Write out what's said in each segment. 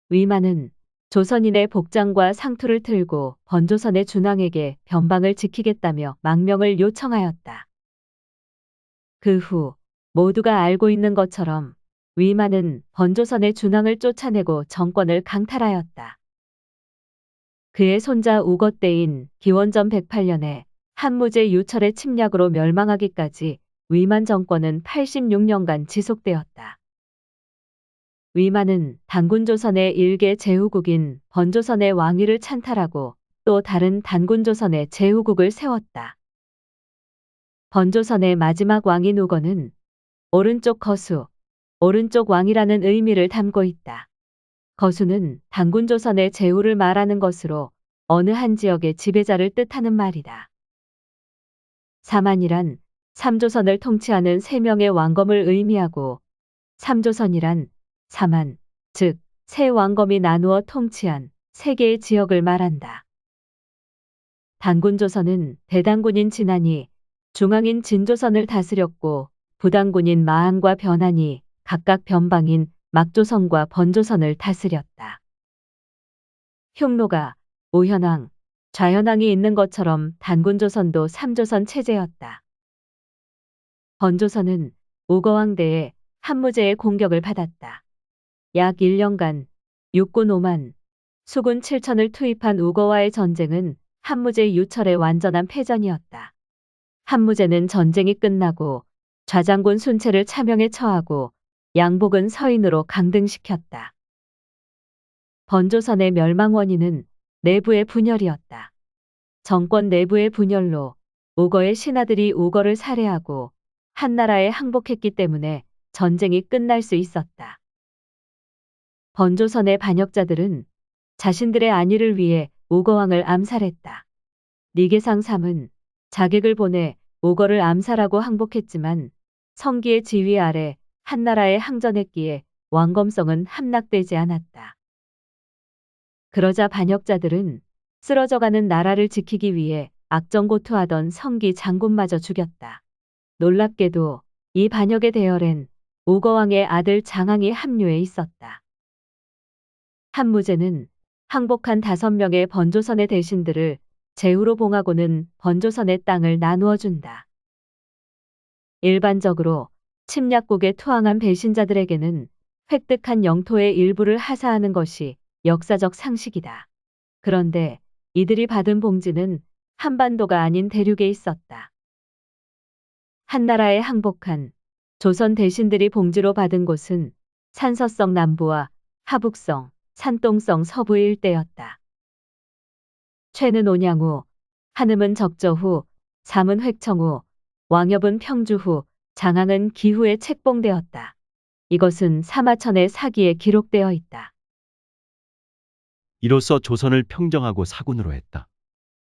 위만은 조선인의 복장과 상투를 틀고 번조선의 준왕에게 변방을 지키겠다며 망명을 요청하였다. 그 후 모두가 알고 있는 것처럼 위만은 번조선의 준왕을 쫓아내고 정권을 강탈하였다. 그의 손자 우거 때인 기원전 108년에 한무제 유철의 침략으로 멸망하기까지 위만 정권은 86년간 지속되었다. 위만은 단군조선의 일개 제후국인 번조선의 왕위를 찬탈하고 또 다른 단군조선의 제후국을 세웠다. 번조선의 마지막 왕인 우거는 오른쪽 거수, 오른쪽 왕이라는 의미를 담고 있다. 거수는 단군조선의 제후를 말하는 것으로 어느 한 지역의 지배자를 뜻하는 말이다. 사만이란 삼조선을 통치하는 세 명의 왕검을 의미하고 삼조선이란 사만, 즉 세 왕검이 나누어 통치한 세 개의 지역을 말한다. 단군조선은 대단군인 진안이 중앙인 진조선을 다스렸고 부단군인 마한과 변한이 각각 변방인 막조선과 번조선을 다스렸다. 흉노가 우현왕, 좌현왕이 있는 것처럼 단군조선도 삼조선 체제였다. 번조선은 우거왕 대에 한무제의 공격을 받았다. 약 1년간 육군 5만, 수군 7천을 투입한 우거와의 전쟁은 한무제 유철의 완전한 패전이었다. 한무제는 전쟁이 끝나고 좌장군 순체를 차명에 처하고 양복은 서인으로 강등시켰다. 번조선의 멸망 원인은 내부의 분열이었다. 정권 내부의 분열로 우거의 신하들이 우거를 살해하고 한나라에 항복했기 때문에 전쟁이 끝날 수 있었다. 번조선의 반역자들은 자신들의 안위를 위해 우거왕을 암살했다. 니계상 3은 자객을 보내 우거를 암살하고 항복했지만 성기의 지휘 아래 한나라에 항전했기에 왕검성은 함락되지 않았다. 그러자 반역자들은 쓰러져가는 나라를 지키기 위해 악정고투하던 성기 장군마저 죽였다. 놀랍게도 이 반역의 대열엔 우거왕의 아들 장항이 합류해 있었다. 한무제는 항복한 5명의 번조선의 대신들을 제후로 봉하고는 번조선의 땅을 나누어 준다. 일반적으로 침략국에 투항한 배신자들에게는 획득한 영토의 일부를 하사하는 것이 역사적 상식이다. 그런데 이들이 받은 봉지는 한반도가 아닌 대륙에 있었다. 한나라에 항복한 조선 대신들이 봉지로 받은 곳은 산서성 남부와 하북성, 산동성 서부 일대였다. 최는 온양후, 한음은 적저후, 삼은 획청후, 왕엽은 평주후, 장항은 기후에 책봉되었다. 이것은 사마천의 사기에 기록되어 있다. 이로써 조선을 평정하고 사군으로 했다.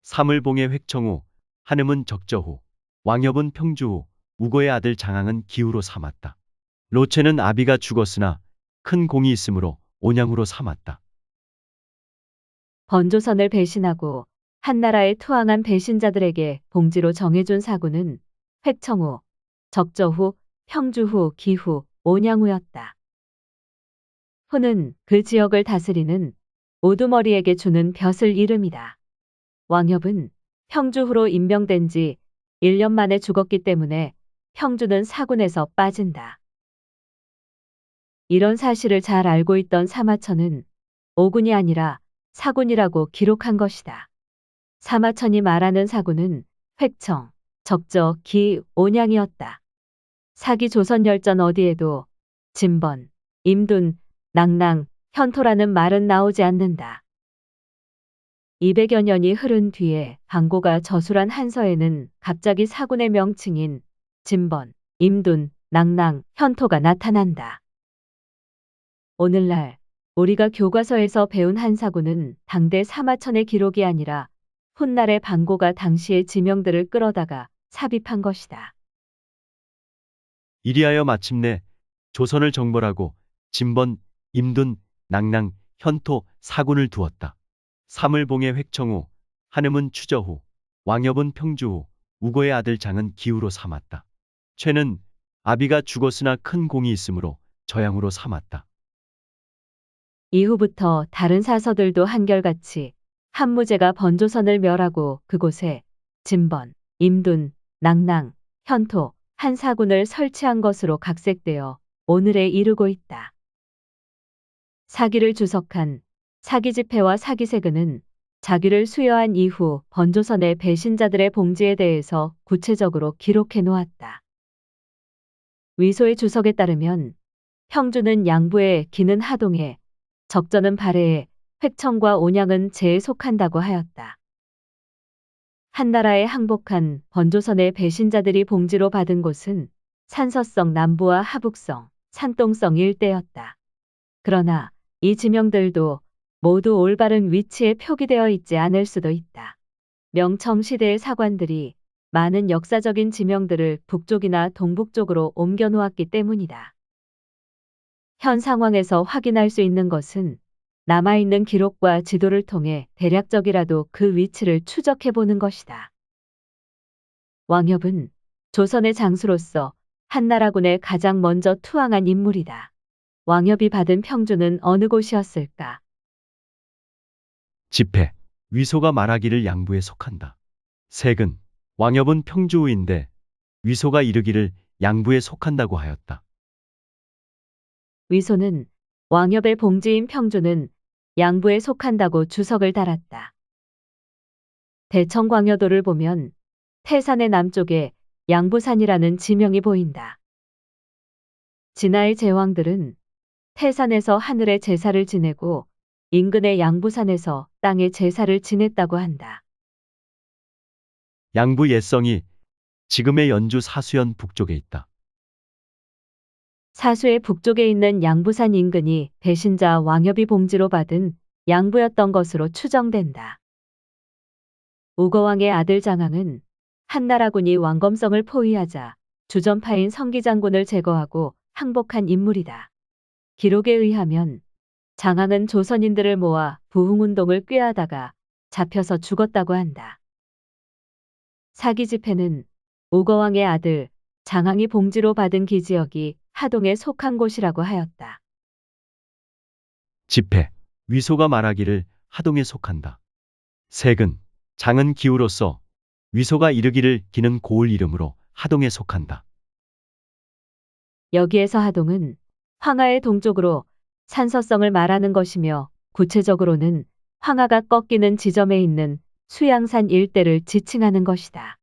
삼을봉의 획청후, 한음은 적저후, 왕엽은 평주후, 우거의 아들 장항은 기후로 삼았다. 로체는 아비가 죽었으나 큰 공이 있으므로 온양후로 삼았다. 번조선을 배신하고 한나라에 투항한 배신자들에게 봉지로 정해준 사군은 획청후, 적저후, 평주후, 기후, 온양후였다. 후는 그 지역을 다스리는 우두머리에게 주는 벼슬 이름이다. 왕엽은 평주후로 임명된 지 1년 만에 죽었기 때문에 평주는 사군에서 빠진다. 이런 사실을 잘 알고 있던 사마천은 오군이 아니라 사군이라고 기록한 것이다. 사마천이 말하는 사군은 획청, 적저, 기, 온양이었다. 사기 조선열전 어디에도 진번, 임둔, 낭낭, 현토라는 말은 나오지 않는다. 200여 년이 흐른 뒤에 방고가 저술한 한서에는 갑자기 사군의 명칭인 진번, 임둔, 낭낭, 현토가 나타난다. 오늘날 우리가 교과서에서 배운 한사군은 당대 사마천의 기록이 아니라 훗날의 방고가 당시의 지명들을 끌어다가 삽입한 것이다. 이리하여 마침내 조선을 정벌하고 진번, 임둔, 낭낭, 현토, 사군을 두었다. 삼을봉의 획청후, 한음은 추저후, 왕엽은 평주후, 우고의 아들 장은 기후로 삼았다. 최는 아비가 죽었으나 큰 공이 있으므로 저양후로 삼았다. 이후부터 다른 사서들도 한결같이 한무제가 번조선을 멸하고 그곳에 진번, 임둔, 낭랑, 현토, 한사군을 설치한 것으로 각색되어 오늘에 이르고 있다. 사기를 주석한 사기집회와 사기세근은 자기를 수여한 이후 번조선의 배신자들의 봉지에 대해서 구체적으로 기록해 놓았다. 위소의 주석에 따르면 평주는 양부에, 기는 하동에, 적전은 발해에, 획청과 온양은 제에 속한다고 하였다. 한나라에 항복한 번조선의 배신자들이 봉지로 받은 곳은 산서성 남부와 하북성, 산동성 일대였다. 그러나 이 지명들도 모두 올바른 위치에 표기되어 있지 않을 수도 있다. 명청 시대의 사관들이 많은 역사적인 지명들을 북쪽이나 동북쪽으로 옮겨 놓았기 때문이다. 현 상황에서 확인할 수 있는 것은 남아있는 기록과 지도를 통해 대략적이라도 그 위치를 추적해 보는 것이다. 왕협은 조선의 장수로서 한나라군에 가장 먼저 투항한 인물이다. 왕협이 받은 평주는 어느 곳이었을까? 집회. 위소가 말하기를 양부에 속한다. 색은. 왕협은 평주우인데 위소가 이르기를 양부에 속한다고 하였다. 위소는 왕협의 봉지인 평주는 양부에 속한다고 주석을 달았다. 대청광여도를 보면 태산의 남쪽에 양부산이라는 지명이 보인다. 진화의 제왕들은 태산에서 하늘의 제사를 지내고 인근의 양부산에서 땅의 제사를 지냈다고 한다. 양부 옛성이 지금의 연주 사수현 북쪽에 있다. 사수의 북쪽에 있는 양부산 인근이 배신자 왕협이 봉지로 받은 양부였던 것으로 추정된다. 우거왕의 아들 장항은 한나라군이 왕검성을 포위하자 주전파인 성기장군을 제거하고 항복한 인물이다. 기록에 의하면 장항은 조선인들을 모아 부흥운동을 꾀하다가 잡혀서 죽었다고 한다. 사기집회는 우거왕의 아들 장항이 봉지로 받은 기지역이 하동에 속한 곳이라고 하였다. 집회. 위소가 말하기를 하동에 속한다. 색은. 장은 기우로서 위소가 이르기를 기는 고을 이름으로 하동에 속한다. 여기에서 하동은 황하의 동쪽으로 산서성을 말하는 것이며 구체적으로는 황하가 꺾이는 지점에 있는 수양산 일대를 지칭하는 것이다.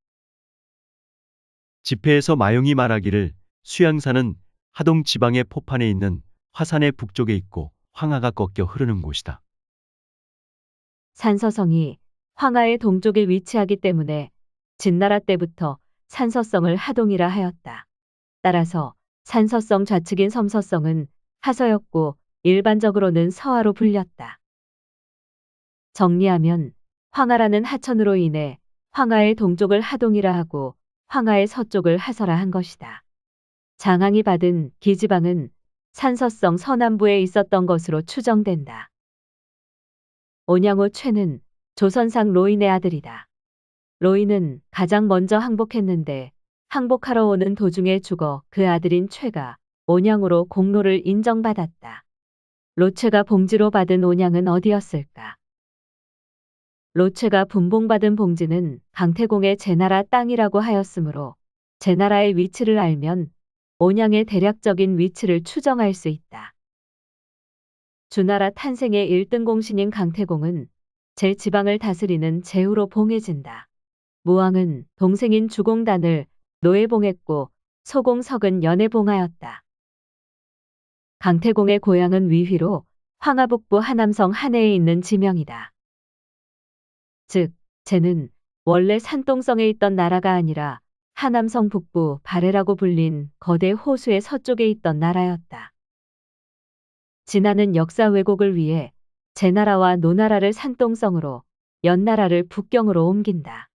집회에서 마용이 말하기를 수양산은 하동 지방의 포판에 있는 화산의 북쪽에 있고 황하가 꺾여 흐르는 곳이다. 산서성이 황하의 동쪽에 위치하기 때문에 진나라 때부터 산서성을 하동이라 하였다. 따라서 산서성 좌측인 섬서성은 하서였고 일반적으로는 서하로 불렸다. 정리하면 황하라는 하천으로 인해 황하의 동쪽을 하동이라 하고 황하의 서쪽을 하서라 한 것이다. 장항이 받은 기지방은 산서성 서남부에 있었던 것으로 추정된다. 온양호 최는 조선상 로인의 아들이다. 로인은 가장 먼저 항복했는데 항복하러 오는 도중에 죽어 그 아들인 최가 온양으로 공로를 인정받았다. 로최가 봉지로 받은 온양은 어디였을까? 로최가 분봉받은 봉지는 강태공의 제나라 땅이라고 하였으므로 제나라의 위치를 알면 온양의 대략적인 위치를 추정할 수 있다. 주나라 탄생의 1등 공신인 강태공은 제 지방을 다스리는 제후로 봉해진다. 무왕은 동생인 주공단을 노에 봉했고 소공석은 연에 봉하였다. 강태공의 고향은 위휘로 황하북부 하남성 한해에 있는 지명이다. 즉, 제는 원래 산동성에 있던 나라가 아니라 하남성 북부 발해라고 불린 거대 호수의 서쪽에 있던 나라였다. 진화는 역사 왜곡을 위해 제나라와 노나라를 산동성으로 연나라를 북경으로 옮긴다.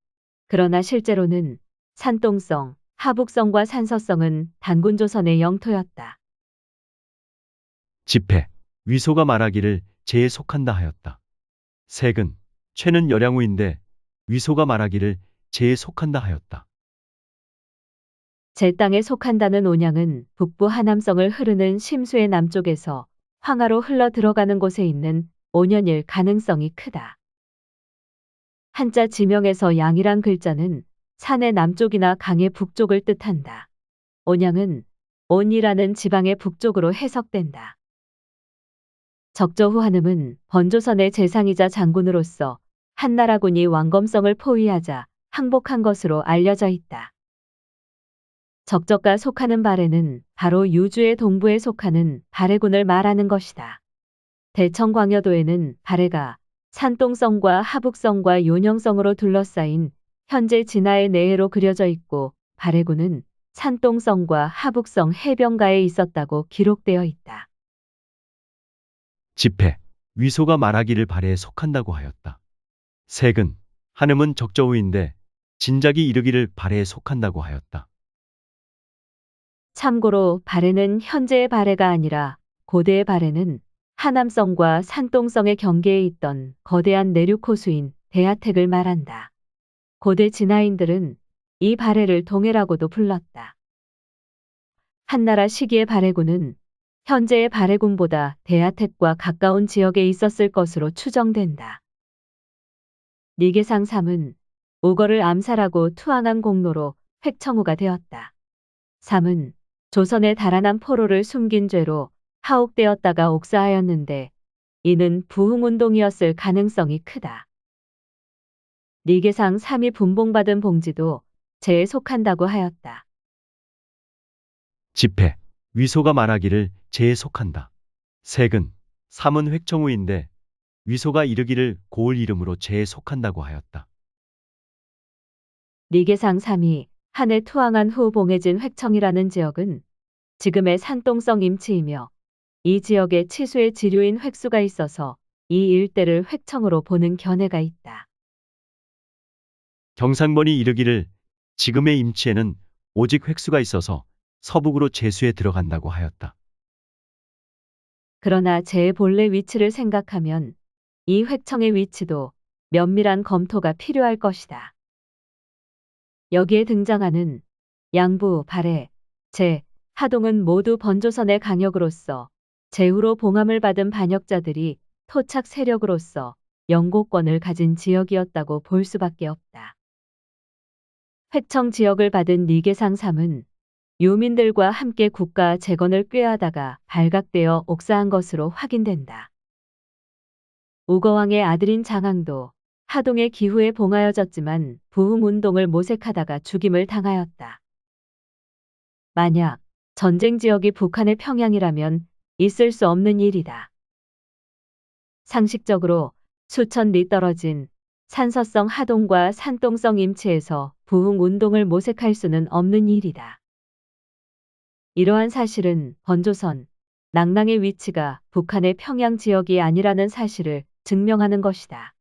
그러나 실제로는 산동성, 하북성과 산서성은 단군조선의 영토였다. 집회. 위소가 말하기를 제에 속한다 하였다. 색은. 최는 열양우인데 위소가 말하기를 제에 속한다 하였다. 제 땅에 속한다는 온양은 북부 하남성을 흐르는 심수의 남쪽에서 황하로 흘러 들어가는 곳에 있는 온현일 가능성이 크다. 한자 지명에서 양이란 글자는 산의 남쪽이나 강의 북쪽을 뜻한다. 온양은 온이라는 지방의 북쪽으로 해석된다. 적저후 한음은 번조선의 재상이자 장군으로서 한나라군이 왕검성을 포위하자 항복한 것으로 알려져 있다. 적적가 속하는 발해는 바로 유주의 동부에 속하는 발해군을 말하는 것이다. 대청광여도에는 발해가 산동성과 하북성과 요녕성으로 둘러싸인 현재 진화의 내해로 그려져 있고 발해군은 산동성과 하북성 해변가에 있었다고 기록되어 있다. 집회, 위소가 말하기를 발해에 속한다고 하였다. 색은, 한음은 적저우인데 진작이 이르기를 발해에 속한다고 하였다. 참고로 발해는 현재의 발해가 아니라 고대의 발해는 하남성과 산동성의 경계에 있던 거대한 내륙 호수인 대하택을 말한다. 고대 진화인들은 이 발해를 동해라고도 불렀다. 한나라 시기의 발해군은 현재의 발해군보다 대하택과 가까운 지역에 있었을 것으로 추정된다. 니계상 3은 우거를 암살하고 투항한 공로로 획청우가 되었다. 3은 조선의 달아난 포로를 숨긴 죄로 하옥되었다가 옥사하였는데 이는 부흥운동이었을 가능성이 크다. 니계상 3이 분봉받은 봉지도 재에 속한다고 하였다. 집회, 위소가 말하기를 재에 속한다. 색은, 삼은 획청우인데 위소가 이르기를 고을 이름으로 재에 속한다고 하였다. 니계상 3이 한해 투항한 후 봉해진 획청이라는 지역은 지금의 산동성 임치이며 이 지역에 치수의 지류인 획수가 있어서 이 일대를 획청으로 보는 견해가 있다. 경상번이 이르기를 지금의 임치에는 오직 획수가 있어서 서북으로 제수에 들어간다고 하였다. 그러나 제 본래 위치를 생각하면 이 획청의 위치도 면밀한 검토가 필요할 것이다. 여기에 등장하는 양부, 발해, 제, 하동은 모두 번조선의 강역으로서 제후로 봉함을 받은 반역자들이 토착 세력으로서 영고권을 가진 지역이었다고 볼 수밖에 없다. 획청 지역을 받은 니계상 3은 유민들과 함께 국가 재건을 꾀하다가 발각되어 옥사한 것으로 확인된다. 우거왕의 아들인 장항도 하동의 기후에 봉하여졌지만 부흥운동을 모색하다가 죽임을 당하였다. 만약 전쟁 지역이 북한의 평양이라면 있을 수 없는 일이다. 상식적으로 수천 리 떨어진 산서성 하동과 산동성 임치에서 부흥운동을 모색할 수는 없는 일이다. 이러한 사실은 번조선, 낙랑의 위치가 북한의 평양 지역이 아니라는 사실을 증명하는 것이다.